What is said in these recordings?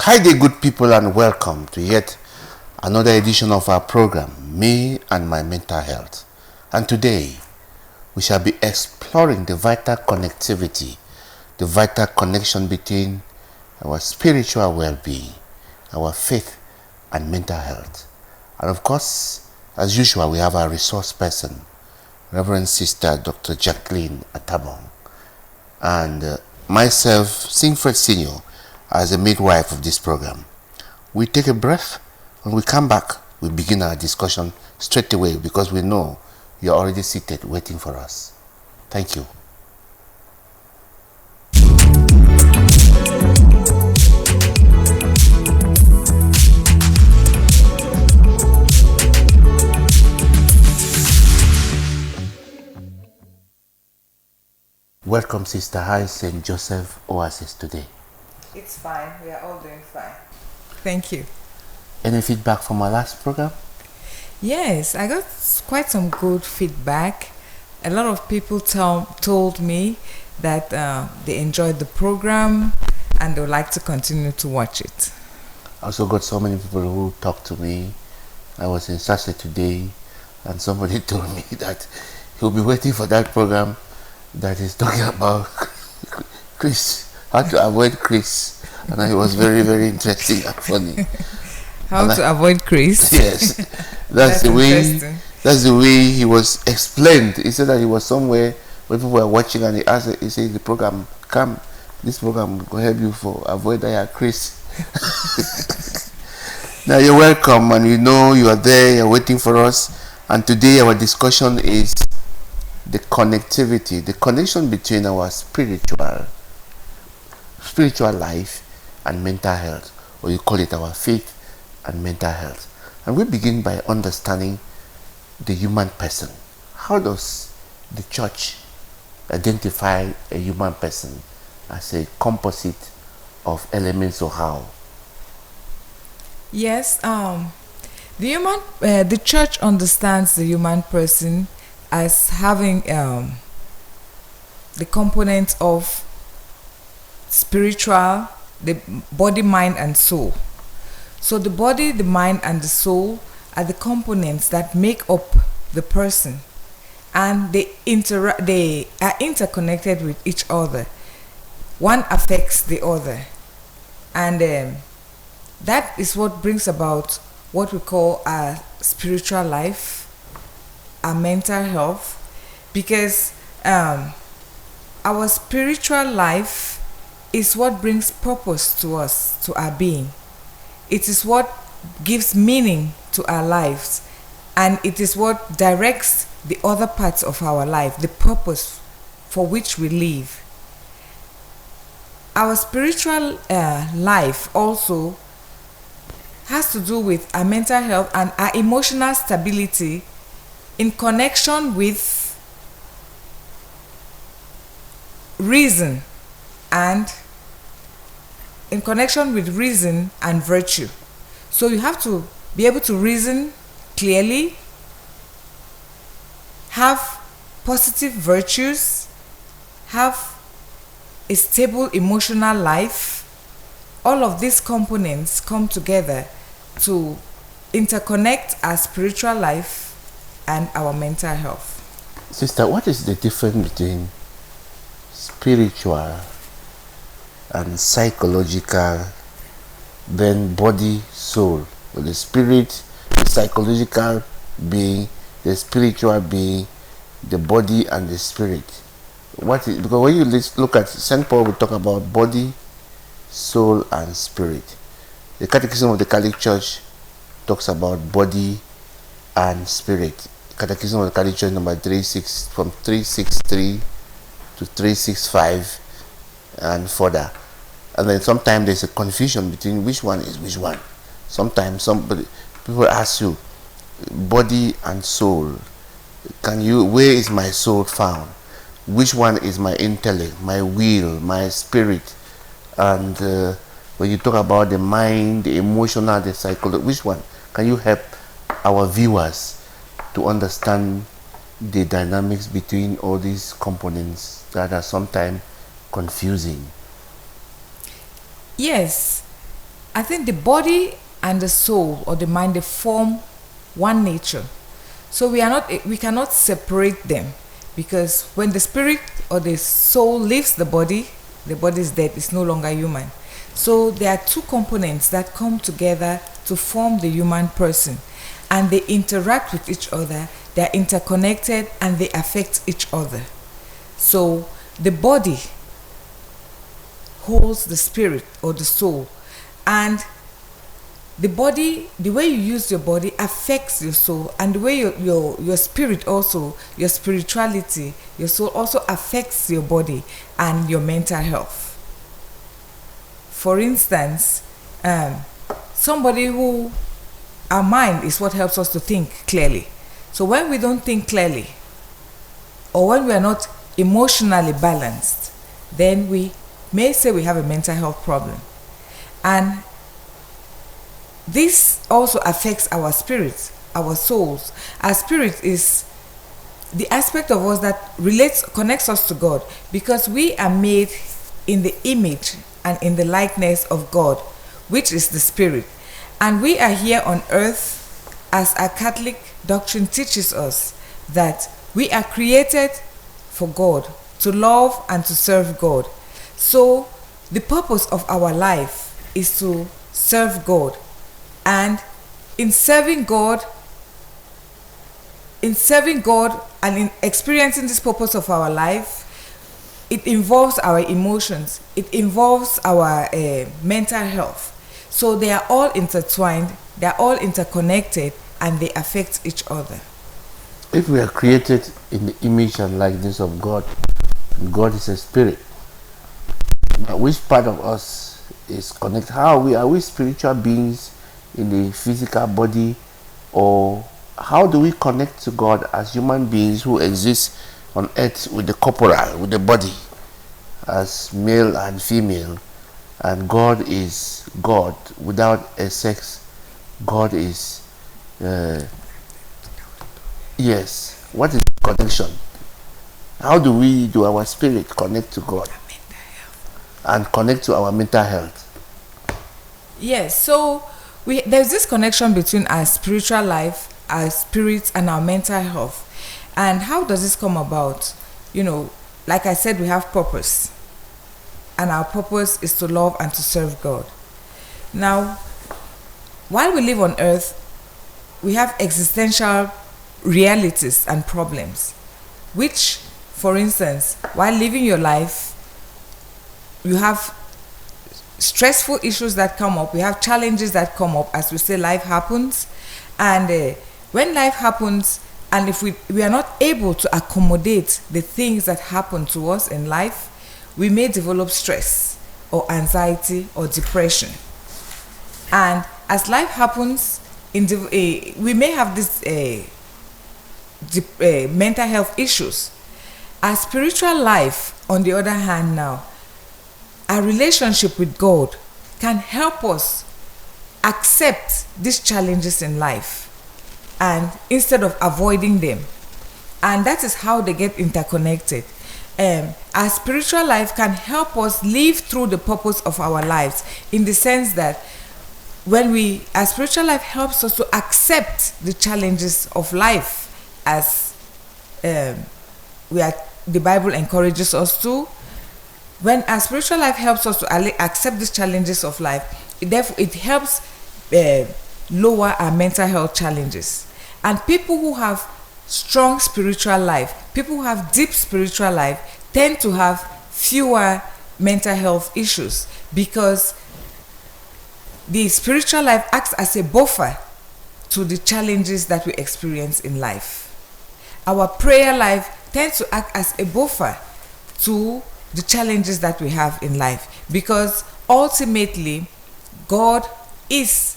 Hi there, good people, and welcome to yet another edition of our program, Me and My Mental Health. And today, we shall be exploring the vital connectivity, the vital connection between our spiritual well-being, our faith, and mental health. And of course, as usual, we have our resource person, Reverend Sister Dr. Jacqueline Atabong, and myself, Singfred Senior, as the midwife of this program. We take a breath. When we come back, we begin our discussion straight away because we know you're already seated waiting for us. Thank you. Welcome, Sister. Hi, St. Joseph Oasis today. It's fine. We are all doing fine. Thank you. Any feedback from our last program? Yes, I got quite some good feedback. A lot of people told me that they enjoyed the program and they would like to continue to watch it. I also got so many people who talked to me. I was in Sase today, and somebody told me that he'll be waiting for that program that is talking about Chris, how to avoid Chris. And it was very, very interesting and funny. How to avoid Chris? Yes, that's the way. That's the way he was explained. He said that he was somewhere where people were watching, and he asked. He said, "The program, come. This program will help you for avoid that Chris." Now you're welcome, and you know you are there. You're waiting for us. And today our discussion is the connectivity, the connection between our spiritual life and mental health, or you call it our faith and mental health. And we begin by understanding the human person. How does the church identify a human person as a composite of elements, or how? Yes, the church understands the human person as having the components of spiritual, the body, mind, and soul. So the body, the mind, and the soul are the components that make up the person, and they are interconnected with each other. One affects the other, and that is what brings about what we call our spiritual life, our mental health, because our spiritual life is what brings purpose to us, to our being. It is what gives meaning to our lives, and it is what directs the other parts of our life, the purpose for which we live. Our spiritual life also has to do with our mental health and our emotional stability in connection with reason and virtue. So you have to be able to reason clearly, have positive virtues, have a stable emotional life. All of these components come together to interconnect our spiritual life and our mental health. Sister, what is the difference between spiritual and psychological, then body, soul? The spirit, the psychological being, the spiritual being, the body, and the spirit. Because when you look at St. Paul, we talk about body, soul, and spirit. The Catechism of the Catholic Church talks about body and spirit. Catechism of the Catholic Church number 363 to 365 and further. And then sometimes there's a confusion between which one is which one. Sometimes people ask you, body and soul, where is my soul found? Which one is my intellect, my will, my spirit? And when you talk about the mind, the emotional, the psychological, which one? Can you help our viewers to understand the dynamics between all these components that are sometimes confusing? Yes. I think the body and the soul or the mind, they form one nature. So we cannot separate them, because when the spirit or the soul leaves the body is dead, it's no longer human. So there are two components that come together to form the human person, and they interact with each other, they're interconnected, and they affect each other. So the body holds the spirit or the soul, and the body, the way you use your body affects your soul, and the way your spirit also, your spirituality, your soul also affects your body and your mental health. For instance, somebody who, our mind is what helps us to think clearly. So when we don't think clearly, or when we are not emotionally balanced, then we may say we have a mental health problem. And this also affects our spirits, our souls. Our spirit is the aspect of us that connects us to God, because we are made in the image and in the likeness of God, which is the spirit. And we are here on earth, as our Catholic doctrine teaches us, that we are created for God, to love and to serve God. So the purpose of our life is to serve God. And in serving God and in experiencing this purpose of our life, it involves our emotions, it involves our mental health. So they are all intertwined, they are all interconnected, and they affect each other. If we are created in the image and likeness of God, and God is a spirit, now which part of us is connected? How are we spiritual beings in the physical body, or how do we connect to God as human beings who exist on earth with the corporal, with the body, as male and female, and God is God without a sex? God is yes. What is the connection? How do our spirit connect to God and connect to our mental health? Yes, so there's this connection between our spiritual life, our spirits, and our mental health. And how does this come about? Like I said, we have purpose, and our purpose is to love and to serve God. Now, while we live on earth, we have existential realities and problems, which, for instance, while living your life, you have stressful issues that come up, we have challenges that come up. As we say, life happens, and when life happens, and if we are not able to accommodate the things that happen to us in life, we may develop stress or anxiety or depression. And as life happens, we may have this mental health issues. Our spiritual life, on the other hand, now, our relationship with God can help us accept these challenges in life, and instead of avoiding them. And that is how they get interconnected. Our spiritual life can help us live through the purpose of our lives, in the sense that our spiritual life helps us to accept the challenges of life, as the Bible encourages us to. When our spiritual life helps us to accept these challenges of life, it helps lower our mental health challenges. And people who have strong spiritual life, people who have deep spiritual life, tend to have fewer mental health issues, because the spiritual life acts as a buffer to the challenges that we experience in life. Our prayer life tends to act as a buffer to the challenges that we have in life, because ultimately God is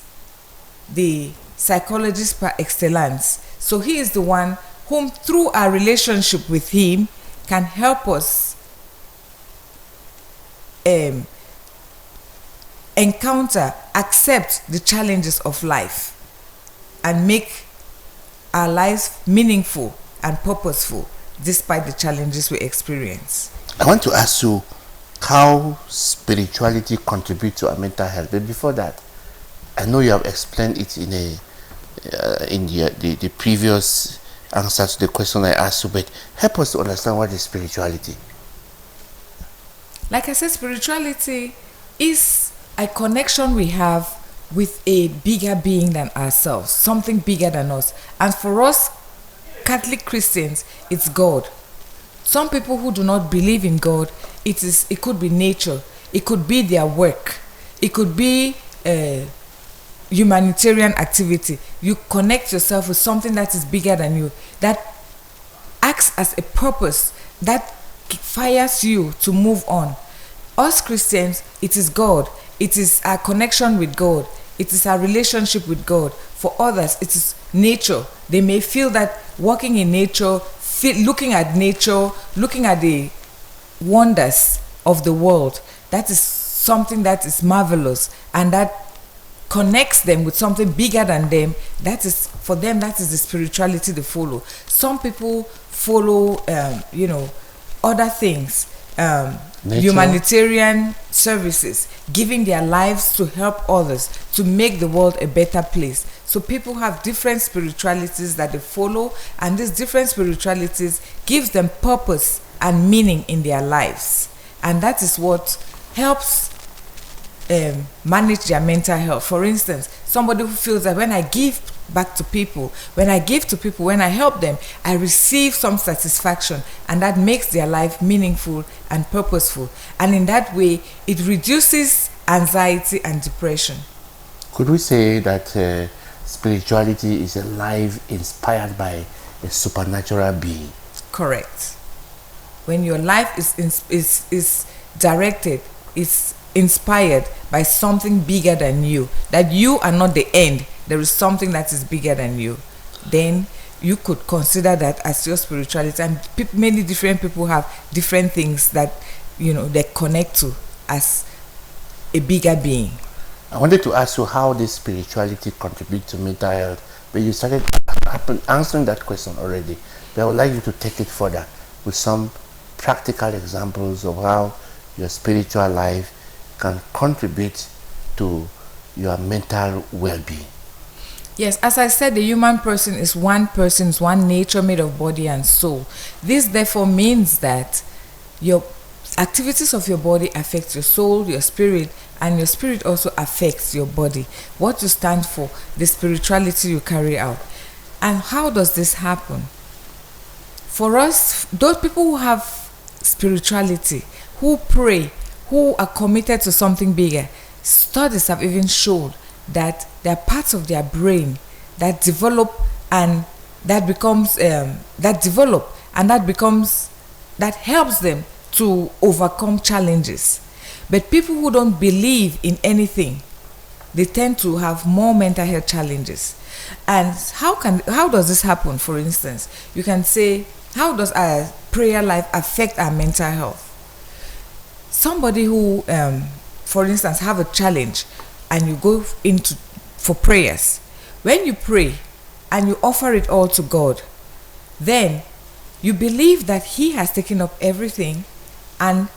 the psychologist par excellence. So he is the one whom, through our relationship with him, can help us encounter, accept the challenges of life, and make our lives meaningful and purposeful despite the challenges we experience. I want to ask you how spirituality contributes to our mental health. But before that, I know you have explained it in the previous answer to the question I asked you, but help us to understand what is spirituality. Like I said, spirituality is a connection we have with a bigger being than ourselves, something bigger than us. And for us Catholic Christians, it's God. Some people who do not believe in God, it could be nature, it could be their work, it could be humanitarian activity. You connect yourself with something that is bigger than you, that acts as a purpose, that fires you to move on. Us Christians, it is God. It is our connection with God. It is our relationship with God. For others, it is nature. They may feel that walking in nature, looking at nature, looking at the wonders of the world, that is something that is marvelous, and that connects them with something bigger than them. That is, for them, that is the spirituality they follow. Some people follow other things, humanitarian services, giving their lives to help others, to make the world a better place. So people have different spiritualities that they follow, and these different spiritualities gives them purpose and meaning in their lives, and that is what helps manage their mental health. For instance, somebody who feels that when I give back to people, when I help them, I receive some satisfaction, and that makes their life meaningful and purposeful, and in that way it reduces anxiety and depression. Could we say that spirituality is a life inspired by a supernatural being? Correct. When your life is directed, is inspired by something bigger than you, that you are not the end, there is something that is bigger than you, then you could consider that as your spirituality. And many different people have different things that they connect to as a bigger being. I wanted to ask you how this spirituality contributes to mental health, but you started answering that question already. But I would like you to take it further with some practical examples of how your spiritual life can contribute to your mental well-being. Yes, as I said, the human person is one nature made of body and soul. This therefore means that your activities of your body affect your soul, your spirit, and your spirit also affects your body. What you stand for, the spirituality you carry out. And how does this happen? For us, those people who have spirituality, who pray, who are committed to something bigger, studies have even shown that there are parts of their brain that develop and that helps them to overcome challenges. But people who don't believe in anything, they tend to have more mental health challenges. And how does this happen? For instance, you can say, how does our prayer life affect our mental health? Somebody who, for instance, have a challenge and you go for prayers. When you pray and you offer it all to God, then you believe that He has taken up everything and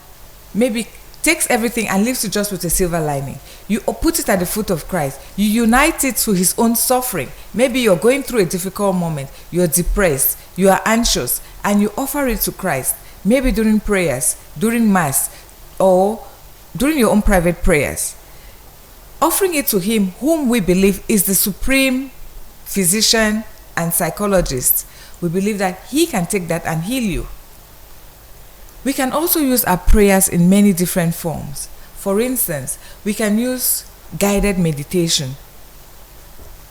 maybe takes everything and leaves you just with a silver lining. You put it at the foot of Christ. You unite it to His own suffering. Maybe you're going through a difficult moment, you're depressed, you are anxious, and you offer it to Christ. Maybe during prayers, during Mass, or during your own private prayers. Offering it to Him whom we believe is the supreme physician and psychologist. We believe that He can take that and heal you. We can also use our prayers in many different forms. For instance, we can use guided meditation.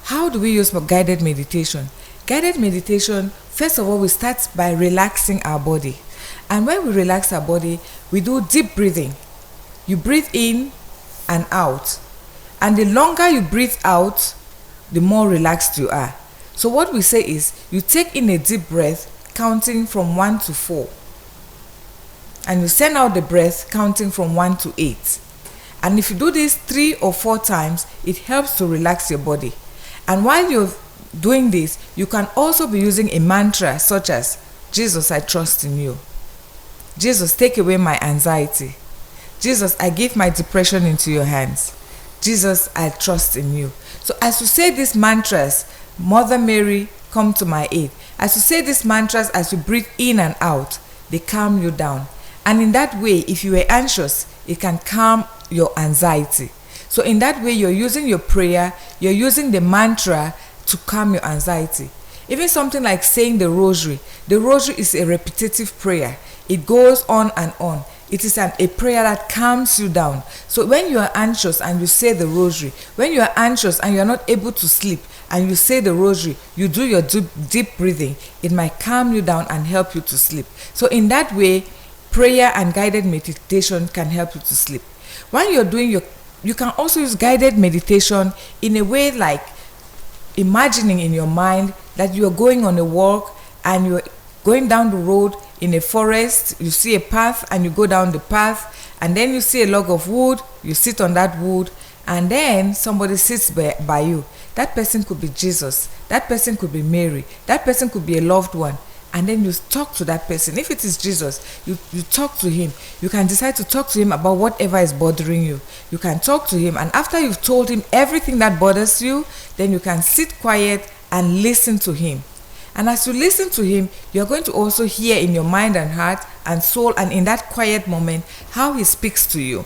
How do we use guided meditation? Guided meditation, first of all, we start by relaxing our body. And when we relax our body, we do deep breathing. You breathe in and out. And the longer you breathe out, the more relaxed you are. So what we say is, you take in a deep breath, counting from 1 to 4. And you send out the breath, counting from 1 to 8. And if you do this 3 or 4 times, it helps to relax your body. And while you're doing this, you can also be using a mantra such as, Jesus, I trust in you. Jesus, take away my anxiety. Jesus, I give my depression into your hands. Jesus, I trust in you. So as you say these mantras, Mother Mary, come to my aid. As you say these mantras, as you breathe in and out, they calm you down. And in that way, if you were anxious, it can calm your anxiety. So in that way, you're using your prayer, you're using the mantra to calm your anxiety. Even something like saying the rosary. The rosary is a repetitive prayer. It goes on and on. It is a prayer that calms you down. So when you are anxious and you say the rosary, when you are anxious and you are not able to sleep and you say the rosary, you do your deep breathing, it might calm you down and help you to sleep. So in that way, prayer and guided meditation can help you to sleep. When you're doing you can also use guided meditation in a way like imagining in your mind that you are going on a walk and you're going down the road in a forest. You see a path and you go down the path, and then you see a log of wood, you sit on that wood, and then somebody sits by you. That person could be Jesus, that person could be Mary, that person could be a loved one. And then you talk to that person. If it is Jesus, you talk to him. You can decide to talk to him about whatever is bothering you. You can talk to him, and after you've told him everything that bothers you, then you can sit quiet and listen to him. And as you listen to him, you're going to also hear in your mind and heart and soul, and in that quiet moment, how he speaks to you.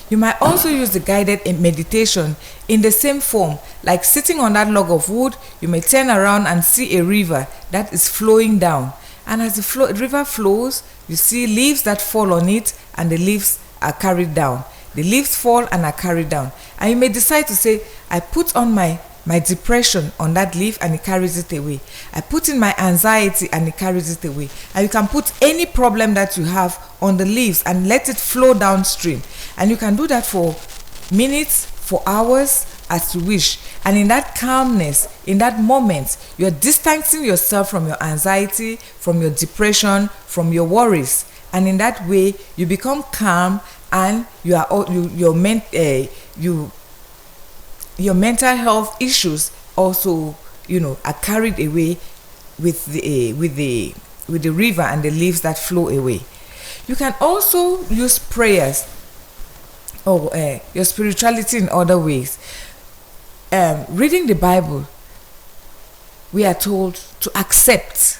You might also use the guided meditation in the same form, like sitting on that log of wood. You may turn around and see a river that is flowing down. And as the river flows, you see leaves that fall on it, and the leaves are carried down. The leaves fall and are carried down. And you may decide to say, I put on my depression on that leaf and it carries it away. I put in my anxiety and it carries it away. And you can put any problem that you have on the leaves and let it flow downstream. And you can do that for minutes, for hours, as you wish. And in that calmness, in that moment, you're distancing yourself from your anxiety, from your depression, from your worries. And in that way, you become calm, and your mental health issues also, are carried away with the river and the leaves that flow away. You can also use prayers or your spirituality in other ways. Reading the Bible, we are told to accept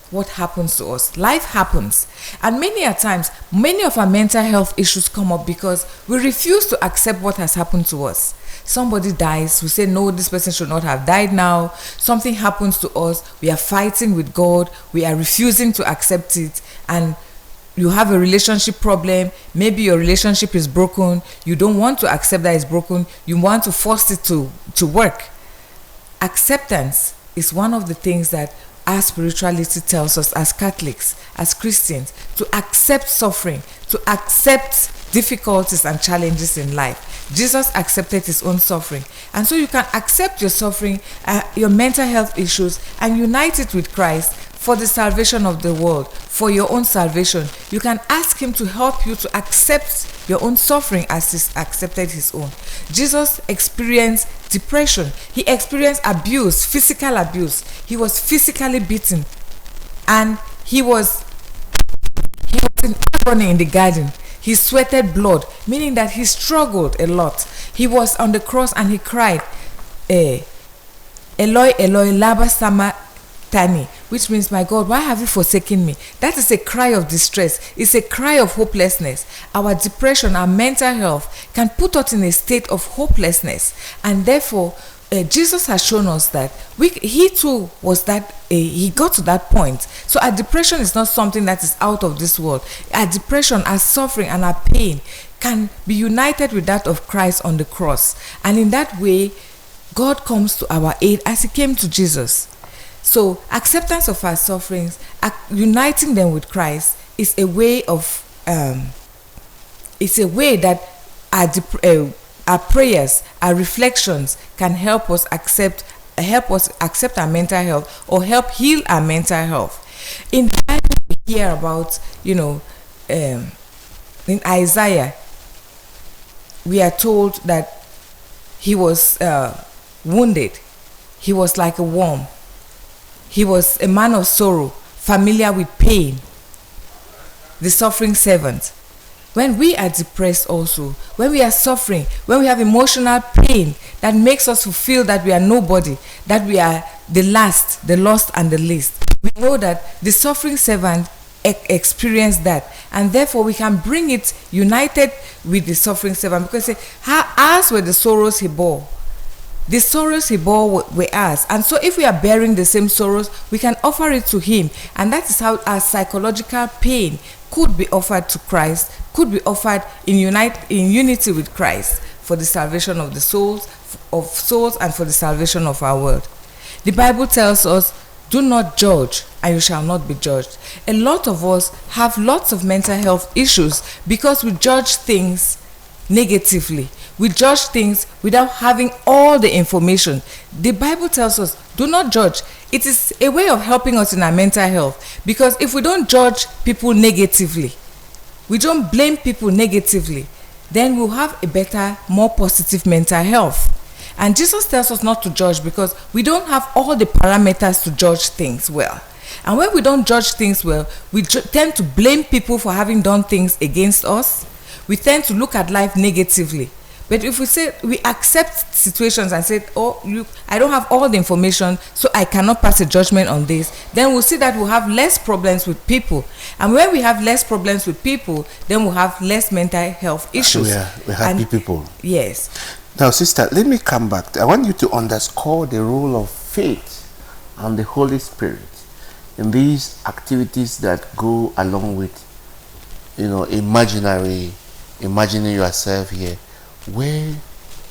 what happens to us. Life happens, and many a times, many of our mental health issues come up because we refuse to accept what has happened to us. Somebody dies, we say, no, this person should not have died now. Something happens to us, we are fighting with God, we are refusing to accept it. And you have a relationship problem, maybe your relationship is broken, you don't want to accept that it's broken, you want to force it to work. Acceptance is one of the things that our spirituality tells us as Catholics, as Christians, to accept suffering, to accept difficulties and challenges in life. Jesus accepted his own suffering, and so you can accept your suffering, your mental health issues, and unite it with Christ for the salvation of the world, for your own salvation. You can ask him to help you to accept your own suffering as he accepted his own. Jesus experienced depression. He experienced abuse, physical abuse. He was physically beaten, and he was in agony in the garden. He sweated blood, meaning that he struggled a lot. He was on the cross and he cried, Eloi, Eloi, lama sabachthani, which means, my God, why have you forsaken me? That is a cry of distress. It's a cry of hopelessness. Our depression, our mental health can put us in a state of hopelessness. And therefore, Jesus has shown us that he too was that, he got to that point. So our depression is not something that is out of this world. Our depression, our suffering, and our pain can be united with that of Christ on the cross. And in that way, God comes to our aid as he came to Jesus. So acceptance of our sufferings, uniting them with Christ, is a way of, it's a way that our prayers, our reflections can help us accept our mental health, or help heal our mental health. In the Bible, we hear about, in Isaiah, we are told that he was wounded. He was like a worm. He was a man of sorrow, familiar with pain, the suffering servant. when we are depressed also, when we are suffering, when we have emotional pain that makes us feel that we are nobody, that we are the last, the lost and the least, we know that the suffering servant experienced that, and therefore we can bring it united with the suffering servant, because say, ours were the sorrows he bore. The sorrows he bore were ours, and so if we are bearing the same sorrows, we can offer it to him, and that is how our psychological pain could be offered to Christ, could be offered in unity with Christ for the salvation of the souls and for the salvation of our world. The Bible tells us, do not judge and you shall not be judged. A lot of us have lots of mental health issues because we judge things negatively. We judge things without having all the information. The Bible tells us, do not judge. It is a way of helping us in our mental health, because if we don't judge people negatively, we don't blame people negatively, then we'll have a better, more positive mental health. And Jesus tells us not to judge because we don't have all the parameters to judge things well. And when we don't judge things well, we tend to blame people for having done things against us. We tend to look at life negatively. But if we say we accept situations and say, I don't have all the information, so I cannot pass a judgment on this, then we'll see that we'll have less problems with people. And when we have less problems with people, then we'll have less mental health issues. We're happy people. Yes. Now, sister, let me come back. I want you to underscore the role of faith and the Holy Spirit in these activities that go along with, imagining yourself here. Where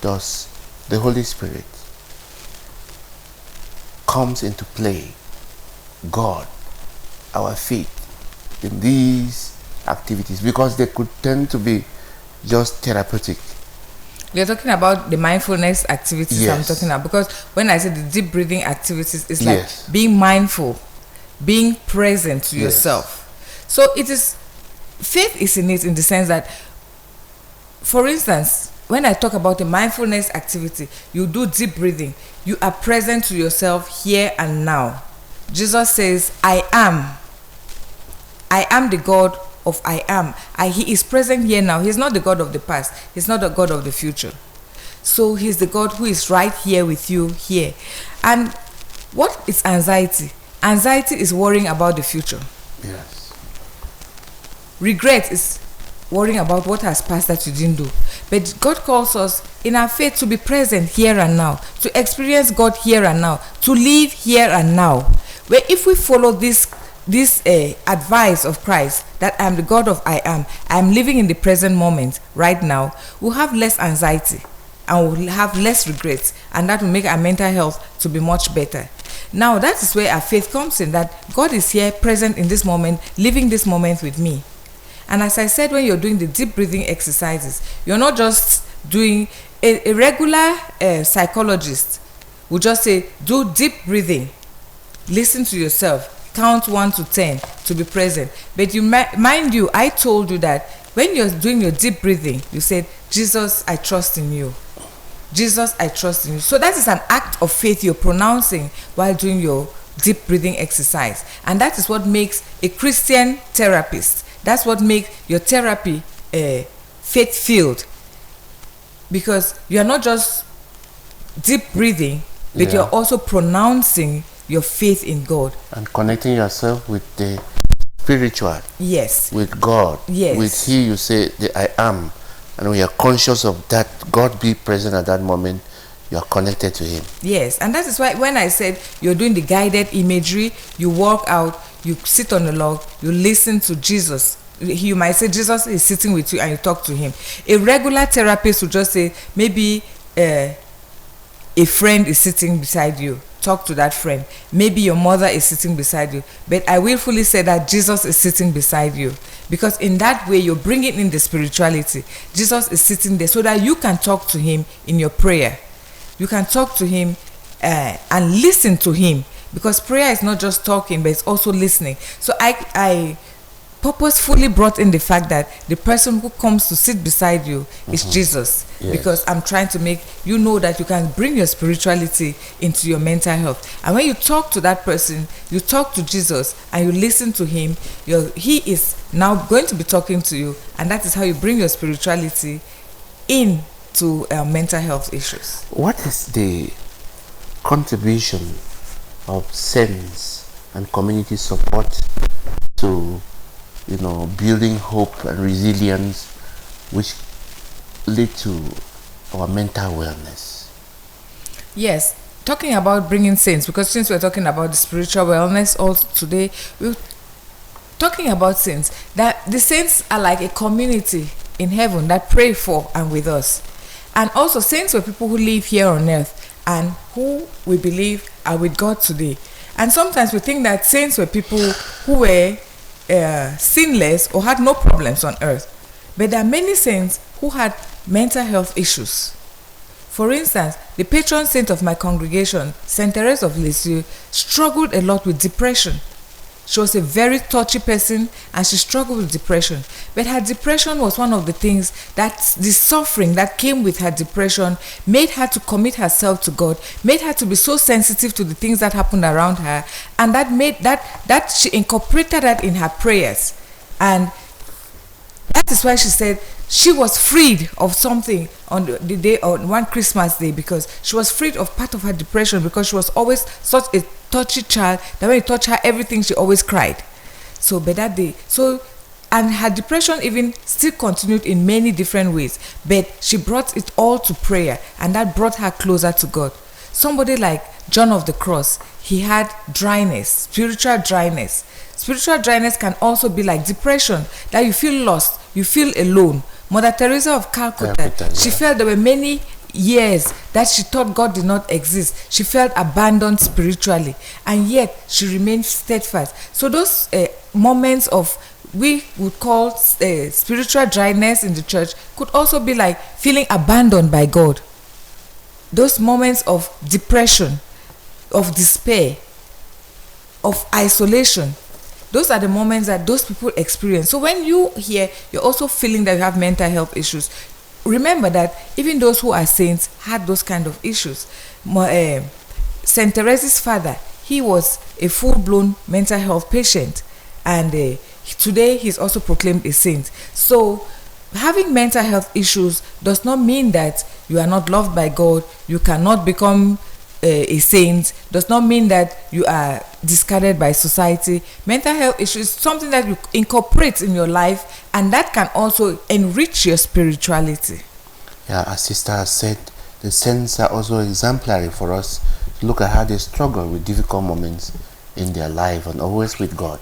does the Holy Spirit comes into play? God, our faith in these activities, because they could tend to be just therapeutic. You're talking about the mindfulness activities. Yes. I'm talking about, because when I say the deep breathing activities, it's Yes. like being mindful, being present to Yes. yourself. So it is, faith is in it, in the sense that, for instance, when I talk about the mindfulness activity, you do deep breathing, you are present to yourself here and now. Jesus says, I am the God of I am. He is present here now. He's not the God of the past. He's not the God of the future. So he's the God who is right here with you here. And what is anxiety? Anxiety is worrying about the future. Yes. Regret is worrying about what has passed that you didn't do. But God calls us in our faith to be present here and now, to experience God here and now, to live here and now. Where if we follow this advice of Christ, that I am the God of I am living in the present moment right now, we'll have less anxiety and we'll have less regrets, and that will make our mental health to be much better. Now that is where our faith comes in, that God is here present in this moment, living this moment with me. And as I said, when you're doing the deep breathing exercises, you're not just doing a regular psychologist will just say, do deep breathing, listen to yourself, count 1 to 10 to be present. But mind you, I told you that when you're doing your deep breathing, you said, Jesus, I trust in you. Jesus, I trust in you. So that is an act of faith you're pronouncing while doing your deep breathing exercise. And that is what makes a Christian therapist. That's what makes your therapy faith-filled, because you are not just deep breathing, but you're also pronouncing your faith in God and connecting yourself with the spiritual. Yes. With God. Yes. With He, you say the I am, and we are conscious of that. God be present at that moment. You are connected to Him. Yes, and that is why when I said you're doing the guided imagery, you walk out, you sit on the log, you listen to Jesus. You might say Jesus is sitting with you and you talk to him. A regular therapist would just say, maybe a friend is sitting beside you, talk to that friend. Maybe your mother is sitting beside you. But I willfully say that Jesus is sitting beside you, because in that way you're bringing in the spirituality. Jesus is sitting there so that you can talk to him in your prayer. You can talk to him and listen to him, because prayer is not just talking, but it's also listening. So purposefully brought in the fact that the person who comes to sit beside you is Jesus. Yes. Because I'm trying to make you know that you can bring your spirituality into your mental health. And when you talk to that person, you talk to Jesus and you listen to him, he is now going to be talking to you, and that is how you bring your spirituality into mental health issues. What is the contribution of sense and community support to, building hope and resilience, which lead to our mental wellness? Yes, talking about bringing saints, because since we're talking about the spiritual wellness also today, we're talking about saints, that the saints are like a community in heaven that pray for and with us. And also saints were people who live here on earth and who we believe are with God today. And sometimes we think that saints were people who were sinless or had no problems on earth. But there are many saints who had mental health issues. For instance, the patron saint of my congregation, Saint Therese of Lisieux, struggled a lot with depression. She was a very touchy person and she struggled with depression. But her depression was one of the things that the suffering that came with her depression made her to commit herself to God, made her to be so sensitive to the things that happened around her, and that made that she incorporated that in her prayers. And that is why she said she was freed of something on the day, on one Christmas day, because she was freed of part of her depression, because she was always such a touchy child that when you touch her, everything, she always cried. So by that day, and her depression even still continued in many different ways, but she brought it all to prayer, and that brought her closer to God. Somebody like John of the Cross, he had dryness, spiritual dryness. Spiritual dryness can also be like depression, that you feel lost, you feel alone. Mother Teresa of Calcutta, she felt there were many years that she thought God did not exist. She felt abandoned spiritually, and yet she remained steadfast. So those moments of, we would call spiritual dryness in the church, could also be like feeling abandoned by God. Those moments of depression, of despair, of isolation, those are the moments that those people experience. So when you hear you're also feeling that you have mental health issues, remember that even those who are saints had those kind of issues. Saint Teresa's father, he was a full-blown mental health patient, and today he's also proclaimed a saint. So having mental health issues does not mean that you are not loved by God, you cannot become a saint, does not mean that you are discarded by society. Mental health issues is something that you incorporate in your life, and that can also enrich your spirituality. Yeah, as Sister has said, the saints are also exemplary for us to look at how they struggle with difficult moments in their life and always with God.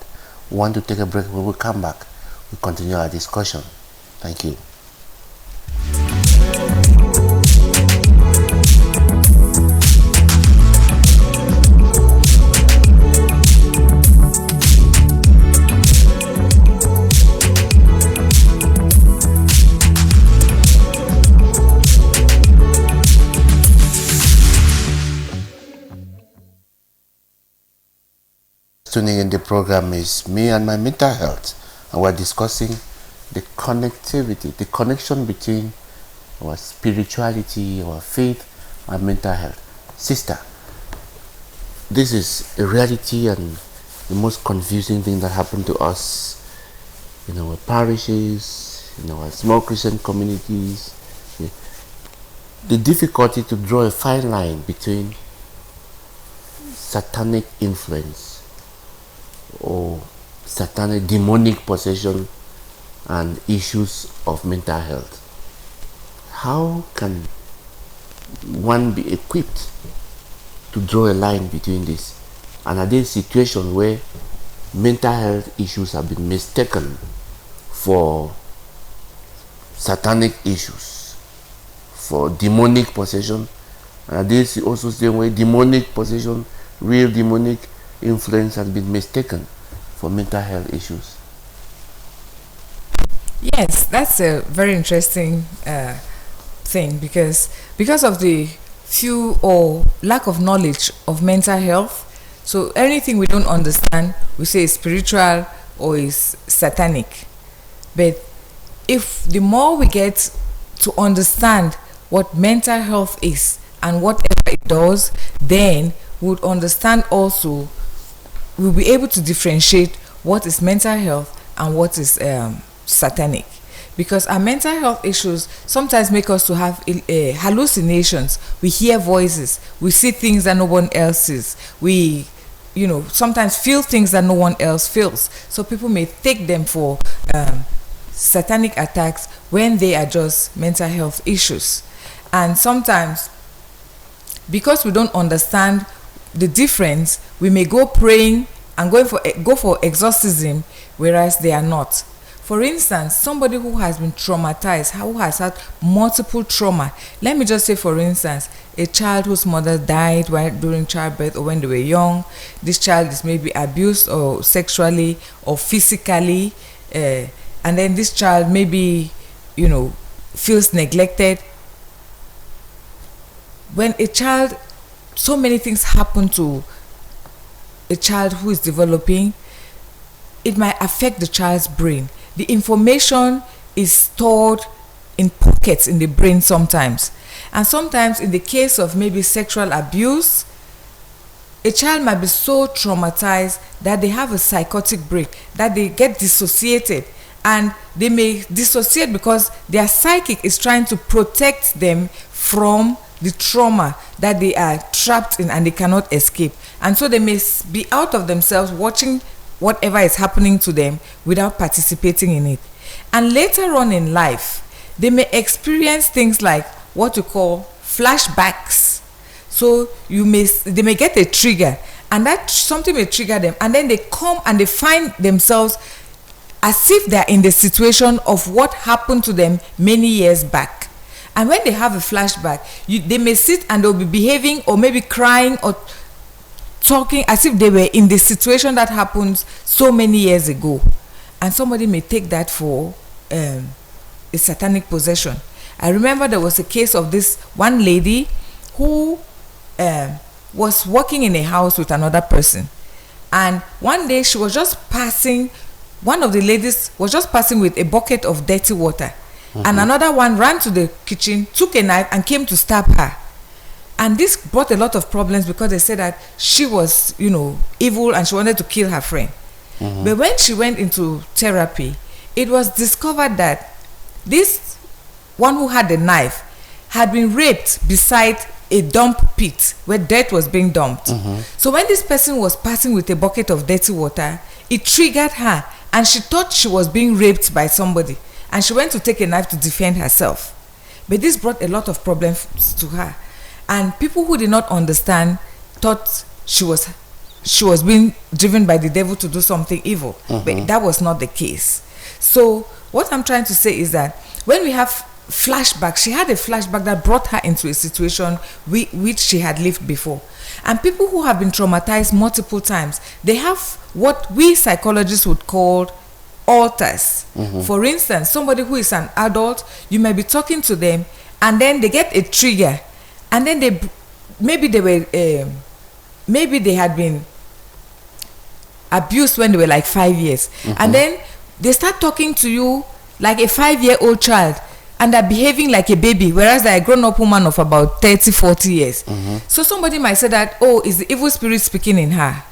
We want to take a break. When we come back, we continue our discussion. Thank you. Tuning in the program is Me and My Mental Health, and we're discussing the connectivity, the connection between our spirituality, our faith, and mental health. Sister, this is a reality and the most confusing thing that happened to us in our parishes, in our small Christian communities. The difficulty to draw a fine line between satanic influence or satanic demonic possession and issues of mental health. How can one be equipped to draw a line between this? And are there situations where mental health issues have been mistaken for satanic issues, for demonic possession? And are there also situations where demonic possession, real demonic influence, has been mistaken for mental health issues? Yes, that's a very interesting thing, because of the few or lack of knowledge of mental health. So anything we don't understand, we say is spiritual, or is satanic. But if the more we get to understand what mental health is and whatever it does, then we would understand also, we'll be able to differentiate what is mental health and what is satanic. Because our mental health issues sometimes make us to have hallucinations. We hear voices, we see things that no one else sees, we sometimes feel things that no one else feels. So people may take them for satanic attacks when they are just mental health issues. And sometimes, because we don't understand the difference, we may go praying and go for exorcism, whereas they are not. For instance, somebody who has been traumatized, who has had multiple trauma. Let me just say, for instance, a child whose mother died during childbirth or when they were young. This child is maybe abused or sexually or physically, and then this child maybe, feels neglected. When a child, so many things happen to a child who is developing, it might affect the child's brain. The information is stored in pockets in the brain sometimes. And sometimes in the case of maybe sexual abuse, a child might be so traumatized that they have a psychotic break, that they get dissociated. And they may dissociate because their psychic is trying to protect them from the trauma that they are trapped in and they cannot escape. And so they may be out of themselves watching whatever is happening to them without participating in it. And later on in life, they may experience things like what you call flashbacks. So they may get a trigger, and that something may trigger them, and then they come and they find themselves as if they're in the situation of what happened to them many years back. And when they have a flashback, they may sit and they'll be behaving or maybe crying or talking as if they were in the situation that happened so many years ago. And somebody may take that for a satanic possession. I remember there was a case of this one lady who was working in a house with another person. And one day she was just passing, one of the ladies was just passing with a bucket of dirty water. Mm-hmm. And another one ran to the kitchen, took a knife and came to stab her. And this brought a lot of problems because they said that she was, evil and she wanted to kill her friend. Mm-hmm. But when she went into therapy, it was discovered that this one who had the knife had been raped beside a dump pit where dirt was being dumped. Mm-hmm. So when this person was passing with a bucket of dirty water, it triggered her and she thought she was being raped by somebody. And she went to take a knife to defend herself. But this brought a lot of problems to her. And people who did not understand thought she was being driven by the devil to do something evil. Mm-hmm. But that was not the case. So what I'm trying to say is that when we have flashback, she had a flashback that brought her into a situation which she had lived before. And people who have been traumatized multiple times, they have what we psychologists would call alters. Mm-hmm. For instance, somebody who is an adult, you might be talking to them and then they get a trigger, and then maybe they had been abused when they were like 5 years. Mm-hmm. And then they start talking to you like a 5-year-old child, and they're behaving like a baby, whereas they're a grown-up woman of about 30-40 years. Mm-hmm. So somebody might say that, is the evil spirit speaking in her?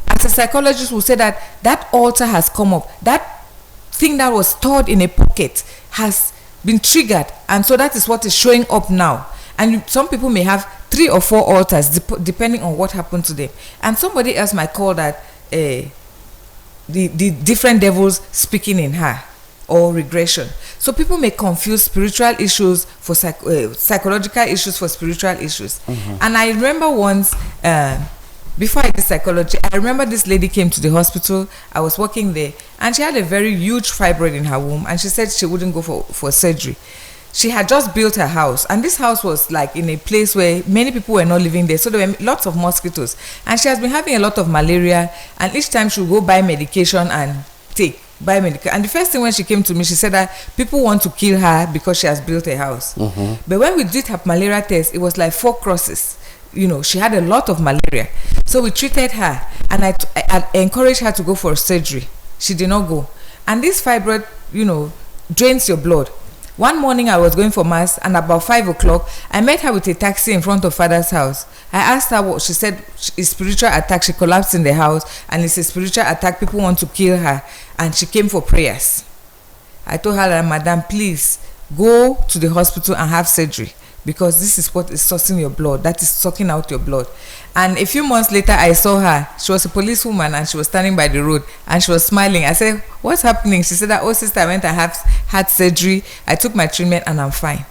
As a psychologist will say that altar has come up, that thing that was stored in a pocket has been triggered, and so that is what is showing up now. And some people may have 3 or 4 altars depending on what happened to them. And somebody else might call that the different devils speaking in her, or regression. So people may confuse spiritual issues for psychological issues for spiritual issues. Mm-hmm. And I remember once, before I did psychology, I remember this lady came to the hospital. I was working there, and she had a very huge fibroid in her womb, and she said she wouldn't go for surgery. She had just built her house, and this house was like in a place where many people were not living there, so there were lots of mosquitoes, and she has been having a lot of malaria, and each time she would go buy medication and buy medication. And the first thing when she came to me, she said that people want to kill her because she has built a house. Mm-hmm. But when we did her malaria test, it was like 4 crosses. She had a lot of malaria. So we treated her, and I encouraged her to go for surgery. She did not go. And this fibroid, drains your blood. One morning I was going for mass, and about 5 o'clock I met her with a taxi in front of father's house. I asked her what she said. It's spiritual attack. She collapsed in the house, and it's a spiritual attack. People want to kill her, and she came for prayers. I told her that, madam, please go to the hospital and have surgery, because this is what is sucking your blood. That is sucking out your blood. And a few months later I saw her. She was a policewoman, and she was standing by the road, and she was smiling. I said, what's happening? She said that, oh sister, I went and had surgery. I took my treatment and I'm fine.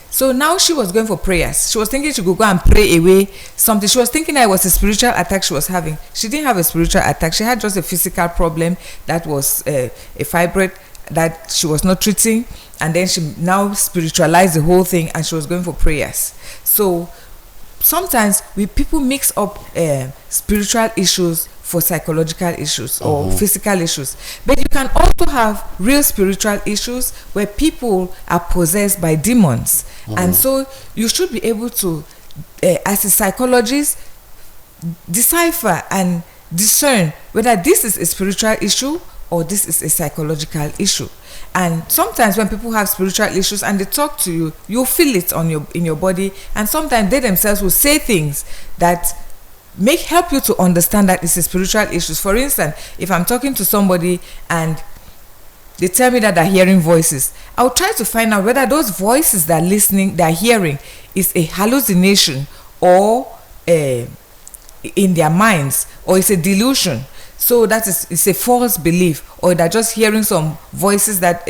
So now she was going for prayers. She was thinking she could go and pray away something. She was thinking that it was a spiritual attack she was having. She didn't have a spiritual attack. She had just a physical problem that was a fibroid that she was not treating, and then she now spiritualized the whole thing, and she was going for prayers. So sometimes people mix up spiritual issues for psychological issues or physical issues, but you can also have real spiritual issues where people are possessed by demons. And so you should be able to, as a psychologist, decipher and discern whether this is a spiritual issue or this is a psychological issue. And sometimes when people have spiritual issues and they talk to you, you'll feel it in your body, and sometimes they themselves will say things that help you to understand that it's a spiritual issue. For instance, if I'm talking to somebody and they tell me that they're hearing voices, I'll try to find out whether those voices they're hearing is a hallucination or in their minds, or it's a delusion. So it's a false belief, or they're just hearing some voices that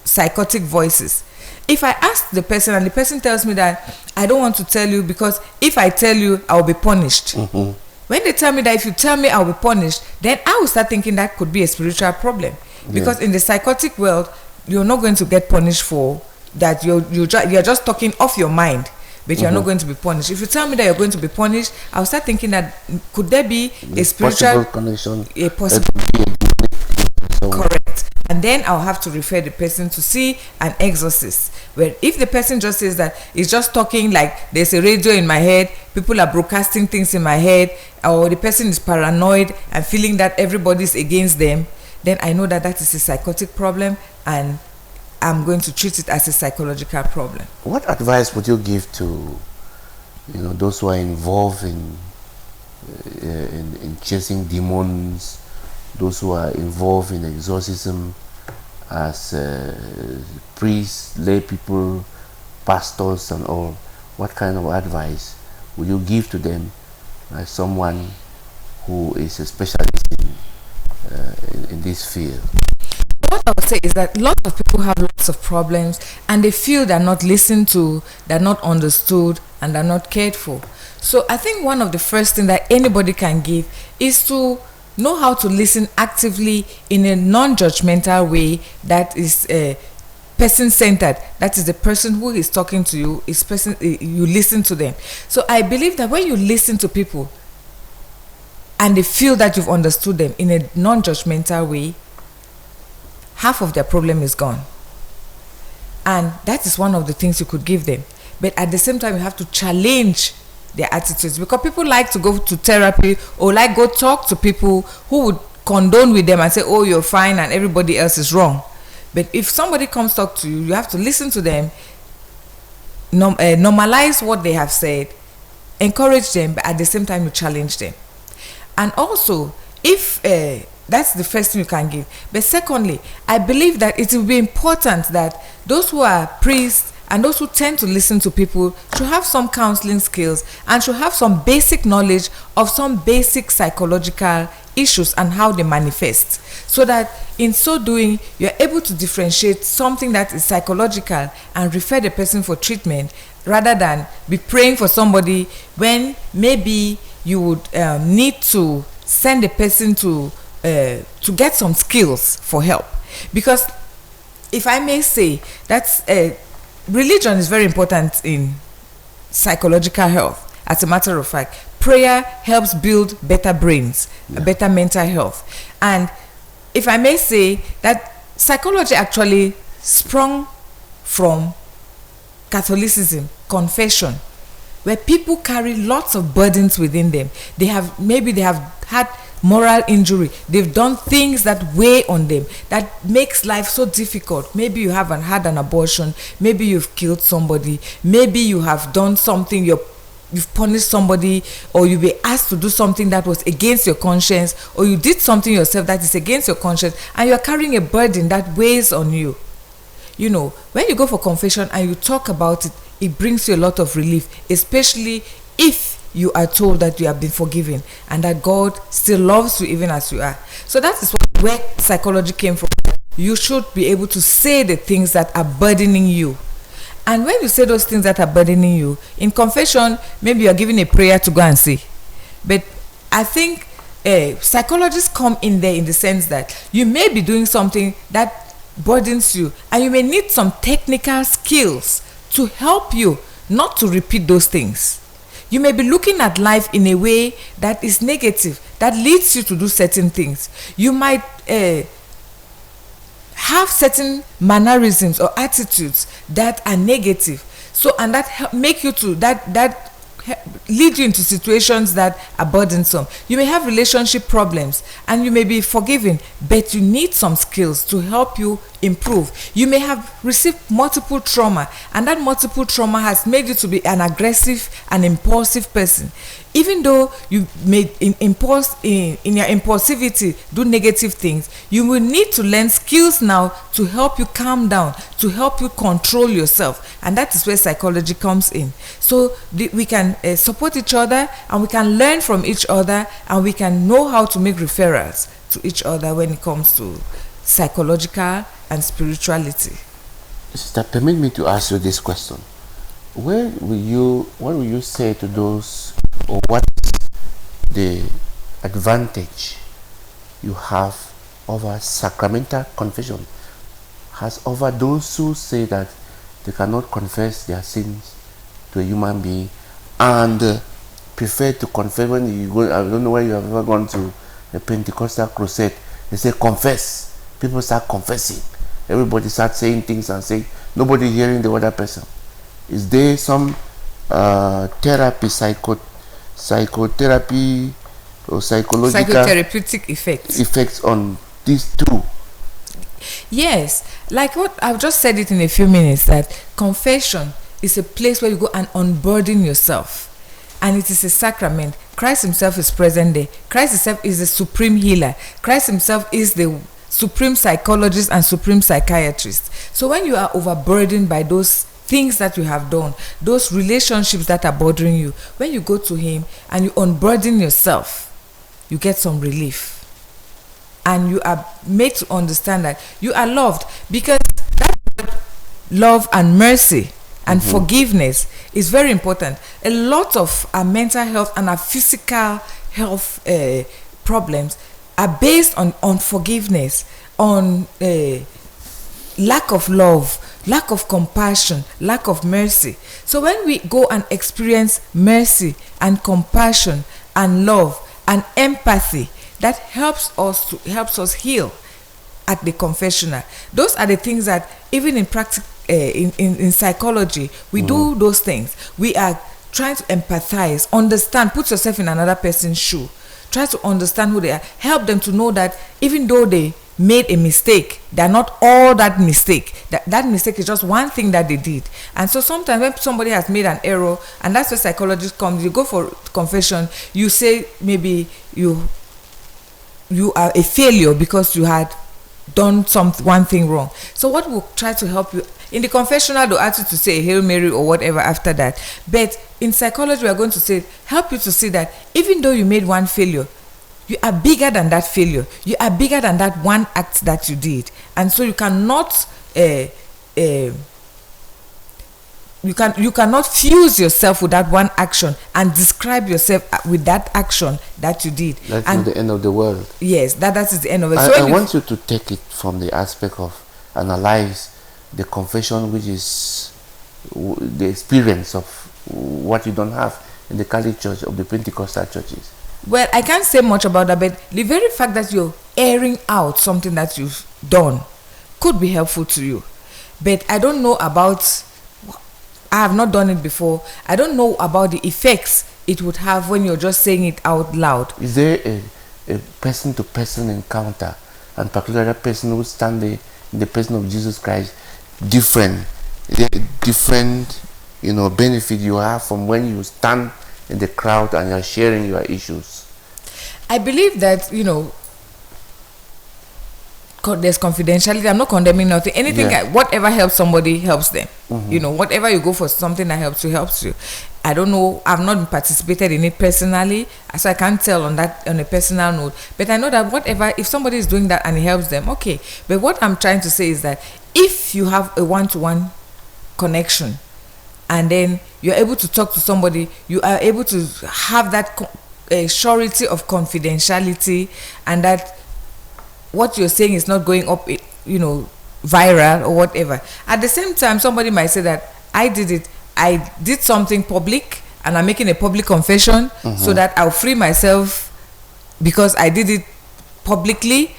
psychotic voices. If I ask the person and the person tells me that I don't want to tell you because if I tell you I'll be punished. When they tell me that if you tell me I'll be punished, then I will start thinking that could be a spiritual problem. Because in the psychotic world, you're not going to get punished for that. You're just talking off your mind, but you're not going to be punished. If you tell me that you're going to be punished, I'll start thinking that could there be a spiritual connection? A possible. Correct. And then I'll have to refer the person to see an exorcist. Where if the person just says that it's just talking, like there's a radio in my head, people are broadcasting things in my head, or the person is paranoid and feeling that everybody's against them, then I know that is a psychotic problem, and I'm going to treat it as a psychological problem. What advice would you give to those who are involved in chasing demons, those who are involved in exorcism as priests, lay people, pastors and all? What kind of advice would you give to them as someone who is a specialist in this field? What I would say is that lots of people have lots of problems, and they feel they're not listened to, they're not understood, and they're not cared for. So I think one of the first things that anybody can give is to know how to listen actively in a non-judgmental way that is person-centered. That is, the person who is talking to you you listen to them. So I believe that when you listen to people and they feel that you've understood them in a non-judgmental way, half of their problem is gone. And that is one of the things you could give them. But at the same time, you have to challenge their attitudes, because people like to go to therapy or like go talk to people who would condone with them and say, oh, you're fine and everybody else is wrong. But if somebody comes talk to you, you have to listen to them, normalize what they have said, encourage them, but at the same time you challenge them. And also, if that's the first thing you can give. But secondly, I believe that it will be important that those who are priests and those who tend to listen to people should have some counseling skills and should have some basic knowledge of some basic psychological issues and how they manifest, so that in so doing you're able to differentiate something that is psychological and refer the person for treatment, rather than be praying for somebody when maybe you would need to send the person to get some skills for help. Because if I may say, that's religion is very important in psychological health. As a matter of fact, prayer helps build better brains, better mental health. And if I may say that psychology actually sprung from Catholicism, confession, where people carry lots of burdens within them. They have had moral injury. They've done things that weigh on them, that makes life so difficult. Maybe you haven't had an abortion. Maybe you've killed somebody. Maybe you have done something, you've punished somebody, or you've been asked to do something that was against your conscience, or you did something yourself that is against your conscience, and you're carrying a burden that weighs on you. You know, when you go for confession and you talk about it, it brings you a lot of relief, especially if you are told that you have been forgiven and that God still loves you even as you are. So that is where psychology came from. You should be able to say the things that are burdening you. And when you say those things that are burdening you, in confession, maybe you are given a prayer to go and say. But I think psychologists come in there in the sense that you may be doing something that burdens you, and you may need some technical skills to help you not to repeat those things. You may be looking at life in a way that is negative, that leads you to do certain things. You might have certain mannerisms or attitudes that are negative, so and that make you to that lead you into situations that are burdensome. You may have relationship problems and you may be forgiven, but you need some skills to help you improve. You may have received multiple trauma, and that multiple trauma has made you to be an aggressive and impulsive person. Even though you may in your impulsivity do negative things, you will need to learn skills now to help you calm down, to help you control yourself, and that is where psychology comes in. So we can support each other, and we can learn from each other, and we can know how to make referrals to each other when it comes to psychological and spirituality. Sister, permit me to ask you this question. What will you say to those, or what is the advantage you have over sacramental confession has over those who say that they cannot confess their sins to a human being and prefer to confess? When you go, I don't know where you have ever gone to a Pentecostal crusade, they say confess. People start confessing. Everybody starts saying things and saying, nobody hearing the other person. Is there some therapy, psychotherapy or psychotherapeutic effects on these two? Yes, like what I've just said it in a few minutes, that confession is a place where you go and unburden yourself, and it is a sacrament. Christ himself is present there. Christ himself is the supreme healer. Christ himself is the supreme psychologist and supreme psychiatrist. So when you are overburdened by those things that you have done, those relationships that are bothering you, when you go to him and you unburden yourself, you get some relief, and you are made to understand that you are loved, because that love and mercy and forgiveness is very important. A lot of our mental health and our physical health problems are based on unforgiveness, on lack of love, lack of compassion, lack of mercy. So when we go and experience mercy and compassion and love and empathy, that helps us heal at the confessional. Those are the things that even in practice, in psychology, we do those things. We are trying to empathize, understand, put yourself in another person's shoe, try to understand who they are, help them to know that even though they made a mistake, they're not all that mistake. That mistake is just one thing that they did. And so sometimes when somebody has made an error, and that's where psychologists come, you go for confession, you say maybe you are a failure because you had done one thing wrong. So what we'll try to help you in the confessional, they'll ask you to say a Hail Mary or whatever after that. But in psychology, we are going to help you to see that even though you made one failure, you are bigger than that failure. You are bigger than that one act that you did. And so you cannot you cannot fuse yourself with that one action and describe yourself with that action that you did. That's not the end of the world. Yes, that is the end of it. I want you to take it from the aspect of analyze the confession, which is the experience of what you don't have in the Catholic Church of the Pentecostal churches. Well, I can't say much about that, but the very fact that you're airing out something that you've done could be helpful to you. But I don't know about, I have not done it before. I don't know about the effects it would have when you're just saying it out loud. Is there a person-to-person encounter, and particularly that person who stand in the person of Jesus Christ, different, benefit you have from when you stand in the crowd and you're sharing your issues. I believe that, there's confidentiality. I'm not condemning nothing. Anything, whatever helps somebody helps them. Whatever you go for, something that helps you. I don't know. I've not participated in it personally, so I can't tell on a personal note. But I know that if somebody is doing that and it helps them, okay. But what I'm trying to say is that if you have a one-to-one connection, and then you're able to talk to somebody, you are able to have that surety of confidentiality, and that what you're saying is not going up, viral or whatever. At the same time, somebody might say that I did something public and I'm making a public confession so that I'll free myself because I did it publicly.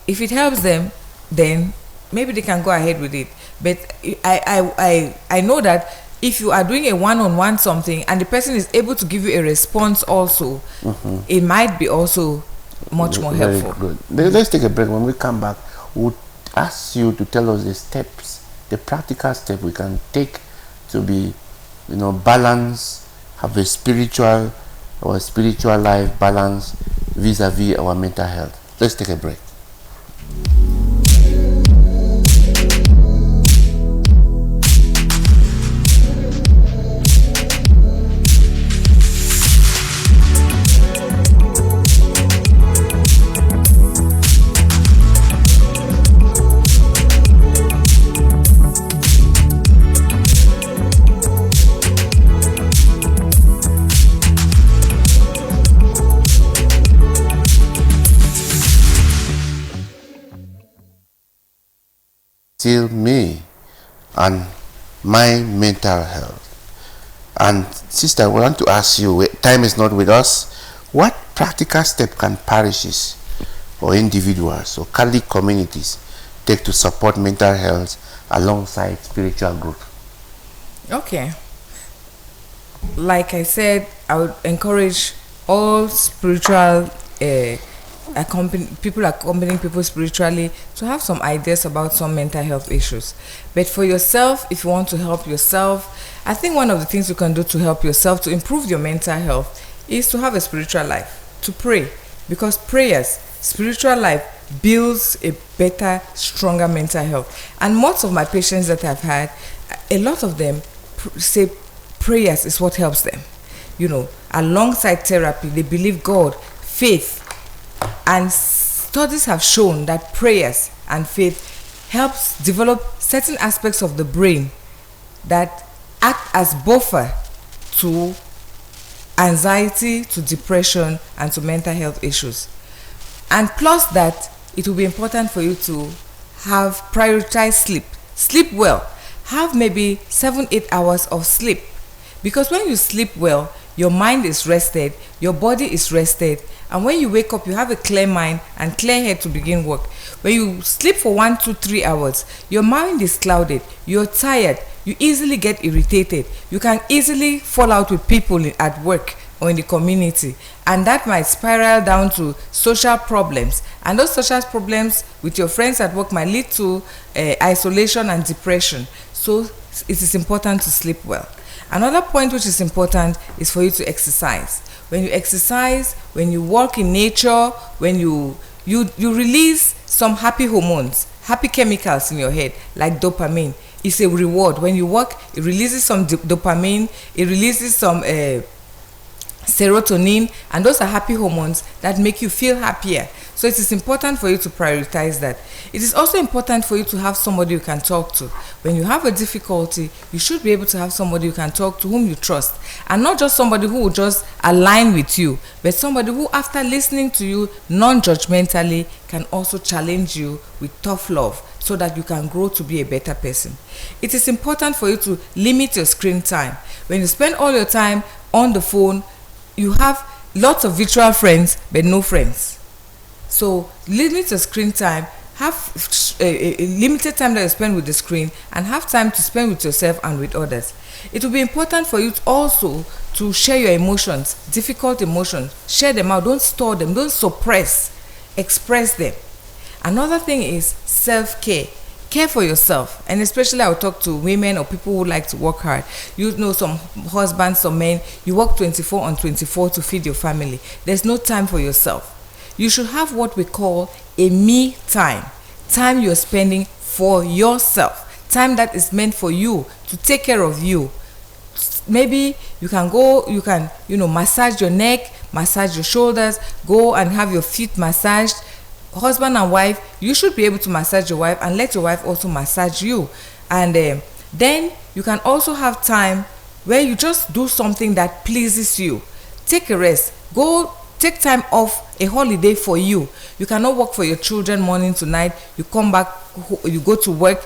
If it helps them, then maybe they can go ahead with it. But I know that if you are doing a one-on-one something and the person is able to give you a response also, it might be also much more helpful. Good. Let's take a break. When we come back, we'll ask you to tell us the practical step we can take to be, balanced, have a spiritual life balance vis-a-vis our mental health. Let's take a break. Still me and my mental health. And sister, I want to ask you, time is not with us, what practical step can parishes or individuals or Catholic communities take to support mental health alongside spiritual growth? Okay. Like I said, I would encourage all spiritual people accompanying people spiritually to have some ideas about some mental health issues. But for yourself, if you want to help yourself, I think one of the things you can do to help yourself to improve your mental health is to have a spiritual life, to pray, because spiritual life builds a better, stronger mental health. And most of my patients that I've had, a lot of them say prayers is what helps them. Alongside therapy, they believe God, faith. And studies have shown that prayers and faith helps develop certain aspects of the brain that act as buffer to anxiety, to depression, and to mental health issues. And plus that, it will be important for you to prioritize sleep. Sleep well. Have maybe 7-8 hours of sleep. Because when you sleep well, your mind is rested, your body is rested, and when you wake up, you have a clear mind and clear head to begin work. When you sleep for 1, 2, 3 hours, your mind is clouded, you're tired, you easily get irritated, you can easily fall out with people at work or in the community, and that might spiral down to social problems, and those social problems with your friends at work might lead to isolation and depression. So it is important to sleep well. Another point which is important is for you to exercise. When you exercise, when you walk in nature, when you release some happy hormones, happy chemicals in your head, like dopamine. It's a reward. When you walk, it releases some dopamine, it releases some serotonin, and those are happy hormones that make you feel happier. So it is important for you to prioritize that. It is also important for you to have somebody you can talk to. When you have a difficulty, you should be able to have somebody you can talk to whom you trust. And not just somebody who will just align with you, but somebody who, after listening to you non-judgmentally, can also challenge you with tough love so that you can grow to be a better person. It is important for you to limit your screen time. When you spend all your time on the phone, you have lots of virtual friends but no friends. So limit your screen time, have a limited time that you spend with the screen, and have time to spend with yourself and with others. It will be important for you also to share your emotions, difficult emotions. Share them out. Don't store them. Don't suppress. Express them. Another thing is self-care. Care for yourself, and especially I'll talk to women or people who like to work hard. You know, some husbands, some men, you work 24 on 24 to feed your family. There's no time for yourself. You should have what we call a me time. Time you're spending for yourself. Time that is meant for you, to take care of you. Maybe you can massage your neck, massage your shoulders, go and have your feet massaged. Husband and wife, you should be able to massage your wife, and let your wife also massage you. And then you can also have time where you just do something that pleases you. Take a rest. Go take time off, a holiday for you. You cannot work for your children morning to night. You come back, you go to work,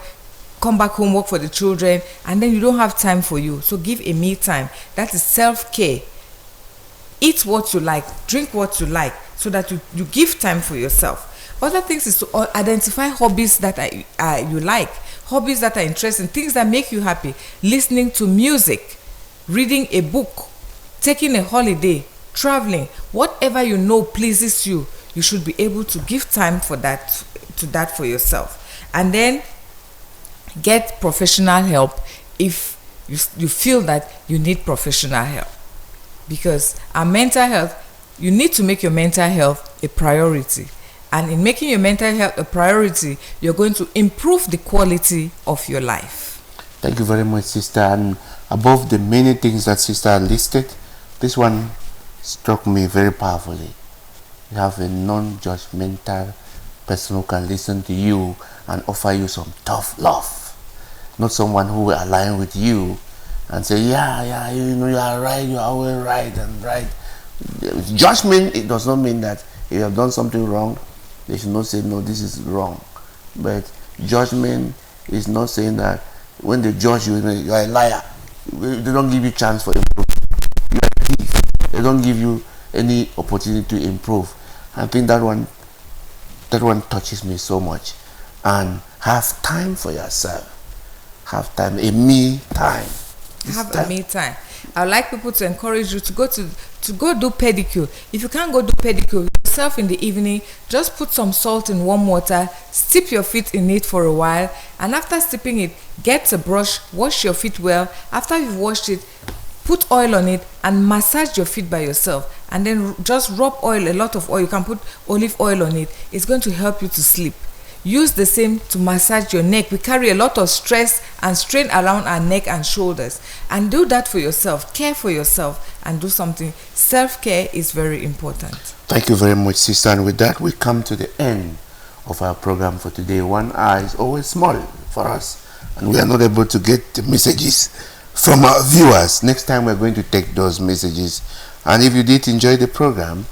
come back home, work for the children, and then you don't have time for you. So give a me time. That is self-care. Eat what you like, drink what you like, so that you give time for yourself. Other things is to identify hobbies that you like, hobbies that are interesting, things that make you happy. Listening to music, reading a book, taking a holiday, traveling, whatever you know pleases you, you should be able to give time for that for yourself. And then get professional help if you feel that you need professional help. Because our mental health, you need to make your mental health a priority. And in making your mental health a priority, you're going to improve the quality of your life. Thank you very much, sister. And above the many things that sister listed, this one struck me very powerfully. You have a non-judgmental person who can listen to you and offer you some tough love. Not someone who will align with you and say, you are right, you are always right and right. Judgment, it does not mean that if you have done something wrong, they should not say, no, this is wrong. But judgment is not saying that when they judge you, you are a liar. They don't give you chance for improvement. You are a thief. They don't give you any opportunity to improve. I think that one touches me so much. And have time for yourself. Have time, a me time. Have a me time. I would like people to encourage you to go do pedicure. If you can't go do pedicure yourself in the evening, just put some salt in warm water, steep your feet in it for a while, and after steeping it, get a brush, wash your feet well. After you've washed it, put oil on it and massage your feet by yourself, and then just rub oil, a lot of oil. You can put olive oil on it. It's going to help you to sleep. Use the same to massage your neck. We carry a lot of stress and strain around our neck and shoulders. And do that for yourself. Care for yourself and do something. Self-care is very important. Thank you very much, sister. And with that, we come to the end of our program for today. 1 hour is always small for us, and we are not able to get the messages from our viewers. Next time, we're going to take those messages. And if you did enjoy the program,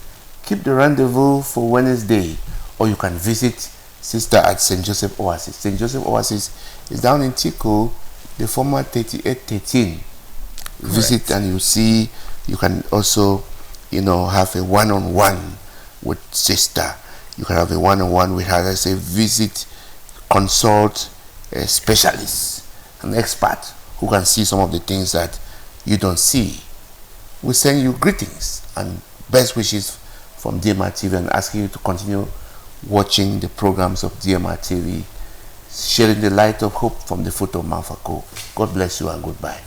keep the rendezvous for Wednesday, or you can visit sister at St. Joseph Oasis. St. Joseph Oasis is down in Tico, the former 3813. Visit and you see, you can also, have a one-on-one with sister. You can have a one-on-one with her. I say visit, consult a specialist, an expert who can see some of the things that you don't see. We send you greetings and best wishes from DMR TV and asking you to continue watching the programs of DMR TV, sharing the light of hope from the foot of Mount Fako. God bless you and goodbye.